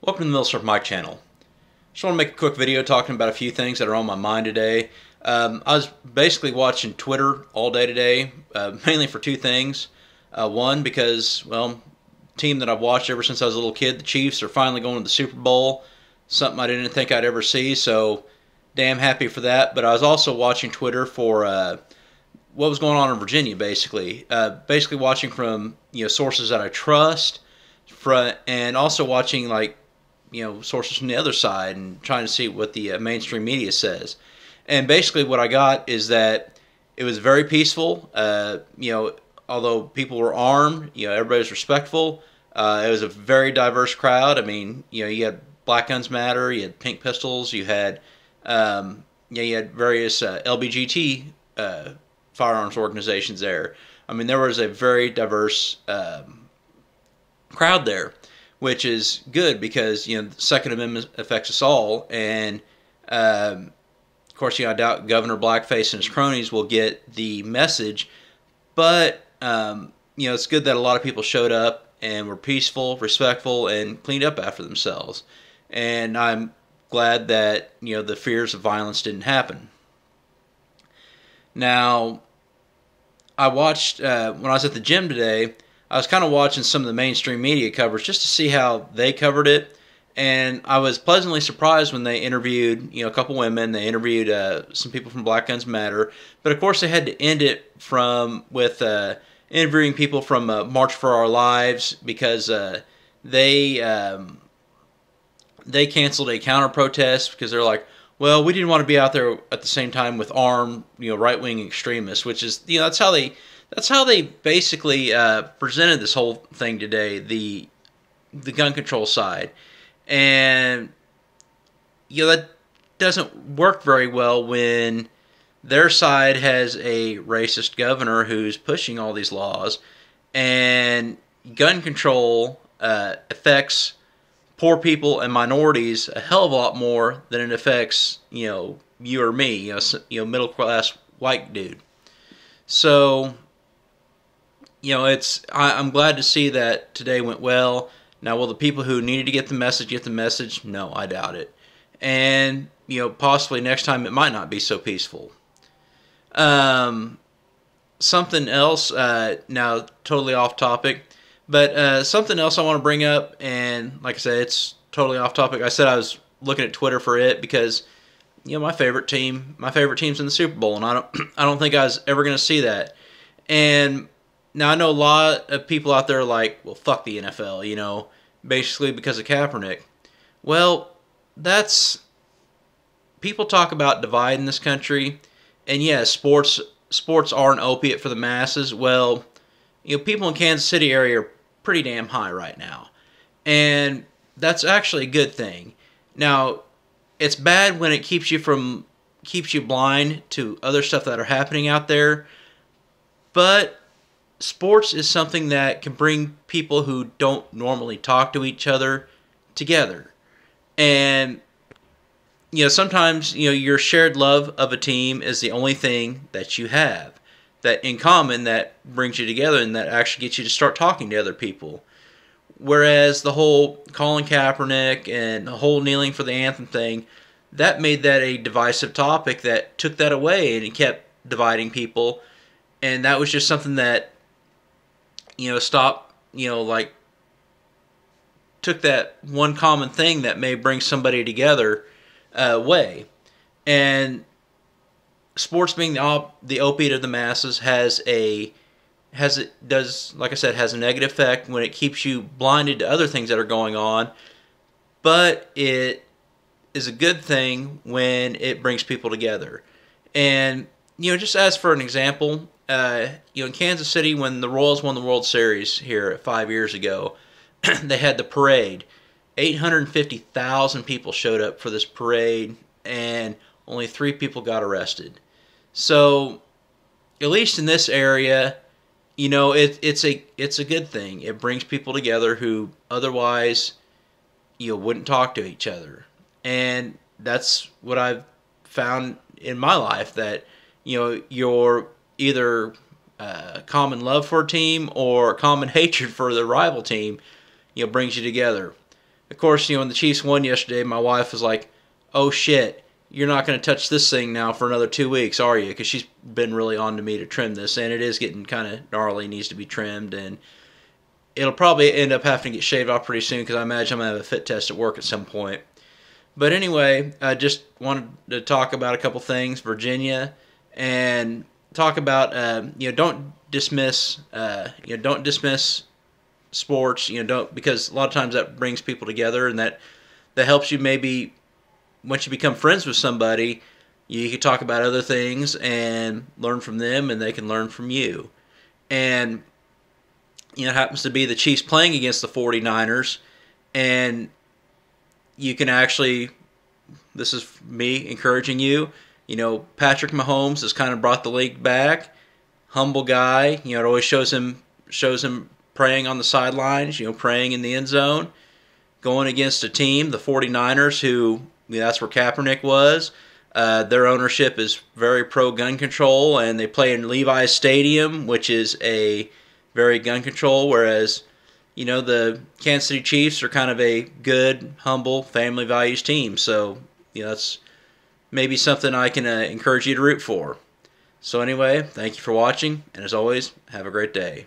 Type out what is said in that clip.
Welcome to the Middle Mike channel. Just want to make a quick video talking about a few things that are on my mind today. I was basically watching Twitter all day today, mainly for two things. One, because, well, team that I've watched ever since I was a little kid, the Chiefs, are finally going to the Super Bowl. Something I didn't think I'd ever see, so damn happy for that. But I was also watching Twitter for what was going on in Virginia, basically. Basically watching from sources that I trust, and also watching sources from the other side and trying to see what the mainstream media says. And basically what I got is that it was very peaceful. Although people were armed, everybody was respectful. It was a very diverse crowd. I mean, you had Black Guns Matter, you had Pink Pistols, you had various LBGT firearms organizations there. I mean, there was a very diverse crowd there, which is good because the Second Amendment affects us all, and of course, I doubt Governor Blackface and his cronies will get the message, but it's good that a lot of people showed up and were peaceful, respectful, and cleaned up after themselves. And I'm glad that the fears of violence didn't happen. Now, I watched when I was at the gym today. I was kind of watching some of the mainstream media coverage just to see how they covered it, and I was pleasantly surprised when they interviewed a couple women. They interviewed some people from Black Guns Matter, but of course they had to end it with interviewing people from March for Our Lives because they canceled a counter protest because they're like, well, we didn't want to be out there at the same time with armed right-wing extremists, which is that's how they basically presented this whole thing today, the gun control side. And that doesn't work very well when their side has a racist governor who's pushing all these laws, and gun control affects poor people and minorities a hell of a lot more than it affects you or me, middle class white dude. So I'm glad to see that today went well. Now, will the people who needed to get the message? No, I doubt it. And, possibly next time it might not be so peaceful. Something else, now totally off topic, but something else I want to bring up, and like I said, it's totally off topic. I said I was looking at Twitter for it because, my favorite team's in the Super Bowl, and I don't think I was ever going to see that. And now, I know a lot of people out there are like, well, fuck the NFL, basically because of Kaepernick. Well, people talk about divide in this country, and yes, sports are an opiate for the masses. Well, people in Kansas City area are pretty damn high right now, and that's actually a good thing. Now, it's bad when it keeps you blind to other stuff that are happening out there, but sports is something that can bring people who don't normally talk to each other together. And, sometimes, your shared love of a team is the only thing that you have that in common that brings you together and that actually gets you to start talking to other people. Whereas the whole Colin Kaepernick and the whole kneeling for the anthem thing, that made that a divisive topic that took that away and it kept dividing people. And that was just something that took that one common thing that may bring somebody together away. And sports being the opiate of the masses has a negative effect when it keeps you blinded to other things that are going on, but it is a good thing when it brings people together. And just as for an example, in Kansas City, when the Royals won the World Series here 5 years ago, they had the parade. 850,000 people showed up for this parade, and only 3 people got arrested. So, at least in this area, it's a good thing. It brings people together who otherwise wouldn't talk to each other, and that's what I've found in my life, that you're either common love for a team or common hatred for the rival team, brings you together. Of course, when the Chiefs won yesterday, my wife was like, "Oh shit, you're not going to touch this thing now for another 2 weeks, are you?" Because she's been really on to me to trim this, and it is getting kind of gnarly, needs to be trimmed, and it'll probably end up having to get shaved off pretty soon because I imagine I'm going to have a fit test at work at some point. But anyway, I just wanted to talk about a couple things, Virginia, and talk about don't dismiss sports. Don't, because a lot of times that brings people together, and that helps you. Maybe once you become friends with somebody, you can talk about other things and learn from them, and they can learn from you. And it happens to be the Chiefs playing against the 49ers, and you can actually, this is me encouraging you, Patrick Mahomes has kind of brought the league back. Humble guy, it always shows him praying on the sidelines, praying in the end zone, going against a team, the 49ers, who, that's where Kaepernick was. Their ownership is very pro-gun control, and they play in Levi's Stadium, which is a very gun control, whereas, the Kansas City Chiefs are kind of a good, humble, family values team. So, that's maybe something I can encourage you to root for. So anyway, thank you for watching, and as always, have a great day.